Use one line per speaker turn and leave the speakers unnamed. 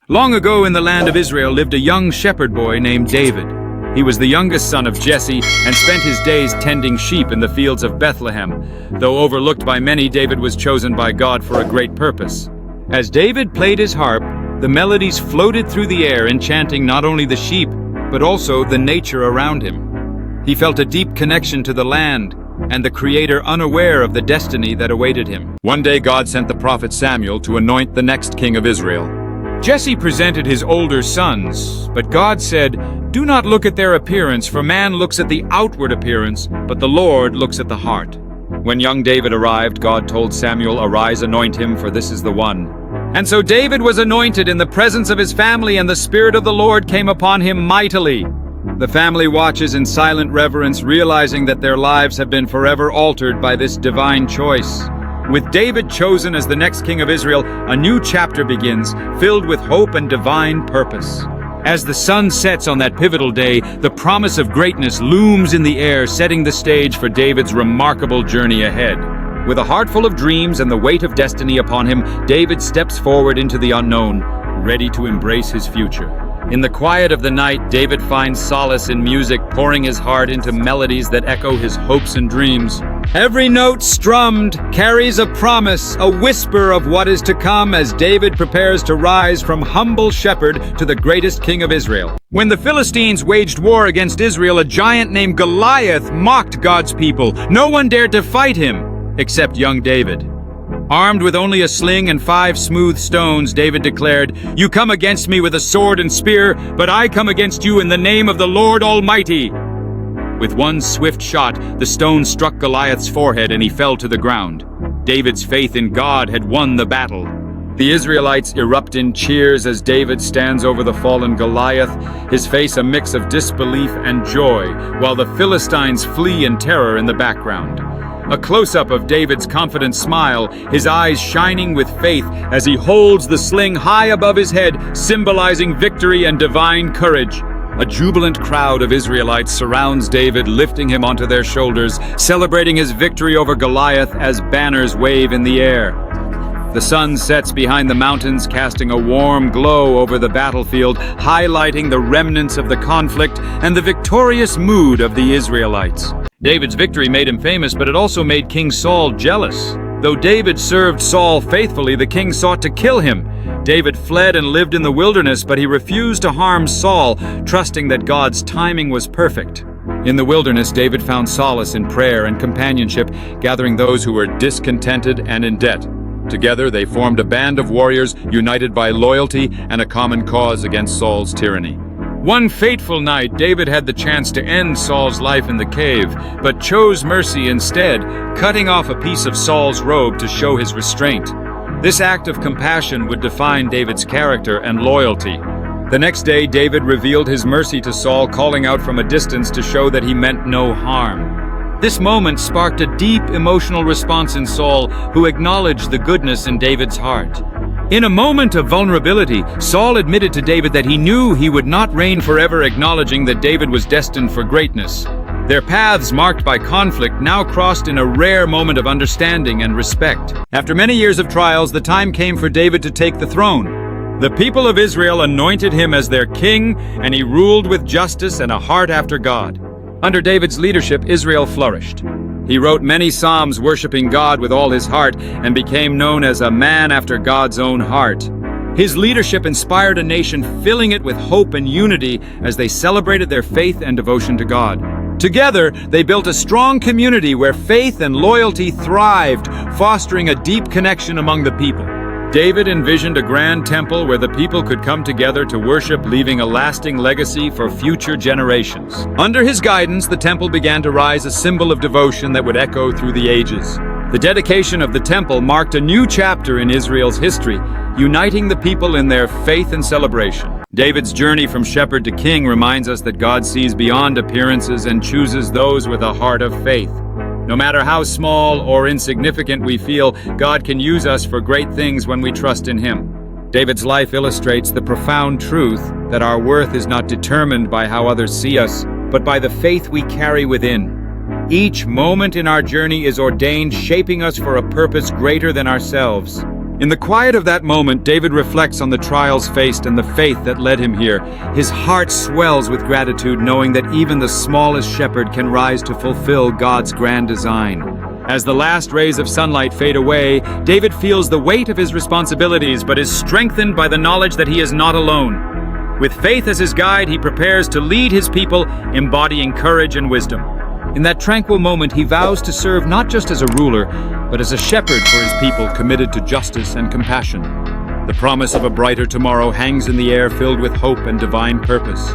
Long ago in the land of Israel lived a young shepherd boy named David. He was the youngest son of Jesse and spent his days tending sheep in the fields of Bethlehem. Though overlooked by many, David was chosen by God for a great purpose. As David played his harp, the melodies floated through the air, enchanting not only the sheep, but also the nature around him. He felt a deep connection to the land and the Creator, unaware of the destiny that awaited him. One day God sent the prophet Samuel to anoint the next king of Israel. Jesse presented his older sons, but God said, "Do not look at their appearance, for man looks at the outward appearance, but the Lord looks at the heart." When young David arrived, God told Samuel, "Arise, anoint him, for this is the one." And so David was anointed in the presence of his family, and the Spirit of the Lord came upon him mightily. The family watches in silent reverence, realizing that their lives have been forever altered by this divine choice. With David chosen as the next king of Israel, a new chapter begins, filled with hope and divine purpose. As the sun sets on that pivotal day, the promise of greatness looms in the air, setting the stage for David's remarkable journey ahead. With a heart full of dreams and the weight of destiny upon him, David steps forward into the unknown, ready to embrace his future. In the quiet of the night, David finds solace in music, pouring his heart into melodies that echo his hopes and dreams. Every note strummed carries a promise, a whisper of what is to come as David prepares to rise from humble shepherd to the greatest king of Israel. When the Philistines waged war against Israel, a giant named Goliath mocked God's people. No one dared to fight him, except young David. Armed with only a sling and 5 smooth stones, David declared, "You come against me with a sword and spear, but I come against you in the name of the Lord Almighty." With one swift shot, the stone struck Goliath's forehead and he fell to the ground. David's faith in God had won the battle. The Israelites erupt in cheers as David stands over the fallen Goliath, his face a mix of disbelief and joy, while the Philistines flee in terror in the background. A close-up of David's confident smile, his eyes shining with faith as he holds the sling high above his head, symbolizing victory and divine courage. A jubilant crowd of Israelites surrounds David, lifting him onto their shoulders, celebrating his victory over Goliath as banners wave in the air. The sun sets behind the mountains, casting a warm glow over the battlefield, highlighting the remnants of the conflict and the victorious mood of the Israelites. David's victory made him famous, but it also made King Saul jealous. Though David served Saul faithfully, the king sought to kill him. David fled and lived in the wilderness, but he refused to harm Saul, trusting that God's timing was perfect. In the wilderness, David found solace in prayer and companionship, gathering those who were discontented and in debt. Together, they formed a band of warriors united by loyalty and a common cause against Saul's tyranny. One fateful night, David had the chance to end Saul's life in the cave, but chose mercy instead, cutting off a piece of Saul's robe to show his restraint. This act of compassion would define David's character and loyalty. The next day, David revealed his mercy to Saul, calling out from a distance to show that he meant no harm. This moment sparked a deep emotional response in Saul, who acknowledged the goodness in David's heart. In a moment of vulnerability, Saul admitted to David that he knew he would not reign forever, acknowledging that David was destined for greatness. Their paths, marked by conflict, now crossed in a rare moment of understanding and respect. After many years of trials, the time came for David to take the throne. The people of Israel anointed him as their king, and he ruled with justice and a heart after God. Under David's leadership, Israel flourished. He wrote many psalms worshiping God with all his heart and became known as a man after God's own heart. His leadership inspired a nation, filling it with hope and unity as they celebrated their faith and devotion to God. Together, they built a strong community where faith and loyalty thrived, fostering a deep connection among the people. David envisioned a grand temple where the people could come together to worship, leaving a lasting legacy for future generations. Under his guidance, the temple began to rise, a symbol of devotion that would echo through the ages. The dedication of the temple marked a new chapter in Israel's history, uniting the people in their faith and celebration. David's journey from shepherd to king reminds us that God sees beyond appearances and chooses those with a heart of faith. No matter how small or insignificant we feel, God can use us for great things when we trust in Him. David's life illustrates the profound truth that our worth is not determined by how others see us, but by the faith we carry within. Each moment in our journey is ordained, shaping us for a purpose greater than ourselves. In the quiet of that moment, David reflects on the trials faced and the faith that led him here. His heart swells with gratitude, knowing that even the smallest shepherd can rise to fulfill God's grand design. As the last rays of sunlight fade away, David feels the weight of his responsibilities, but is strengthened by the knowledge that he is not alone. With faith as his guide, he prepares to lead his people, embodying courage and wisdom. In that tranquil moment, he vows to serve not just as a ruler, but as a shepherd for his people, committed to justice and compassion. The promise of a brighter tomorrow hangs in the air, filled with hope and divine purpose.